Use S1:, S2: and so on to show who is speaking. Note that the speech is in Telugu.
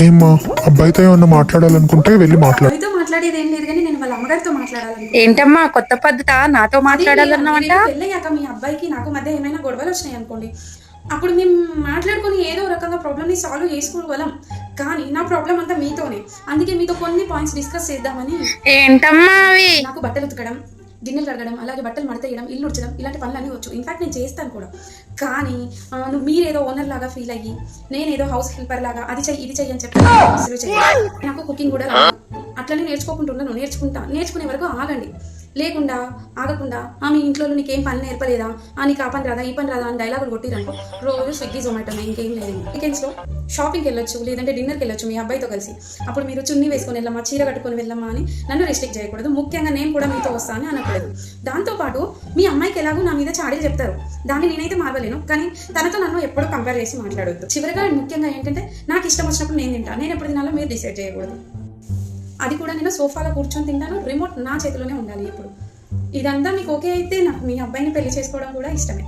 S1: ఏమ్మా, అబ్బాయితో ఏమన్నా మాట్లాడాలనుకుంటే వెళ్ళి మాట్లాడు.
S2: అబ్బాయితో మాట్లాడేది ఏం లేదు కానీ నేను వాళ్ళ అమ్మగారితో మాట్లాడాలి.
S3: ఏంటమ్మా కొత్త పద్ధత నాతో మాట్లాడాలన్నావంట?
S2: పెళ్ళయ్యాక మీ అబ్బాయికి నాకు మధ్య ఏమైనా గొడవలు వచ్చినాయి అనుకోండి, అప్పుడు మేము మాట్లాడుకుని ఏదో రకంగా ప్రాబ్లమ్ని సాల్వ్ చేసుకోగలం. కానీ నా ప్రాబ్లం అంతా మీతోనే. అందుకే మీతో కొన్ని పాయింట్స్ డిస్కస్ చేద్దామని.
S3: ఏంటమ్మా అవి?
S2: నాకు బట్టలు ఉతకడం, గిన్నెలు కడగడం, అలాగే బట్టలు మడతేయడం, ఇల్లు ఉడ్చడం, ఇలాంటి పనులన్నీ వచ్చు. ఇన్ఫాక్ట్ నేను చేస్తాను కూడా. కానీ మీరేదో ఓనర్ లాగా ఫీల్ అయ్యి నేనేదో హౌస్ హెల్పర్ లాగా అది చెయ్యి ఇది చెయ్యి అని చెప్పి నాకు కుకింగ్ కూడా రాదు. అట్లనే నేర్చుకోకుంటున్నాను. నేర్చుకునే వరకు ఆగండి. లేకుండా ఆగకుండా మీ ఇంట్లో నీకేం పని నేర్పలేదా, నీకు ఆ పని రాదా ఈ పని రాదా అని డైలాగులు కొట్టిరనుకో, రోజు స్విగ్గీ జొమాటో ఇంకేం లేదు. వీకెండ్స్లో షాపింగ్కి వెళ్ళొచ్చు, లేదంటే డిన్నర్కి వెళ్ళొచ్చు మీ అబ్బాయితో కలిసి. అప్పుడు మీరు చున్నీ వేసుకొని వెళ్ళమ్మా, చీర కట్టుకొని వెళ్ళమ్మా అని నన్ను రెస్ట్రిక్ట్ చేయకూడదు. ముఖ్యంగా నేను కూడా మీతో వస్తాను అనకూడదు. దాంతోపాటు మీ అమ్మాయికి ఎలాగో నా మీద చాడీలు చెప్తారు, దాన్ని నేనైతే మార్వలేను. కానీ తనతో నన్ను ఎప్పుడు కంపేర్ చేసి మాట్లాడొద్దు. చివరిగా ముఖ్యంగా ఏంటంటే నాకు ఇష్టం వచ్చినప్పుడు నేను తింటాను. నేను ఎప్పుడు తినాలో మీరు డిసైడ్ చేయకూడదు. అది కూడా నేను సోఫాలో కూర్చొని తింటాను. రిమోట్ నా చేతిలోనే ఉండాలి ఎప్పుడు. ఇదంతా మీకు ఓకే అయితే నాకు మీ అబ్బాయిని పెళ్లి చేసుకోవడం కూడా ఇష్టమే.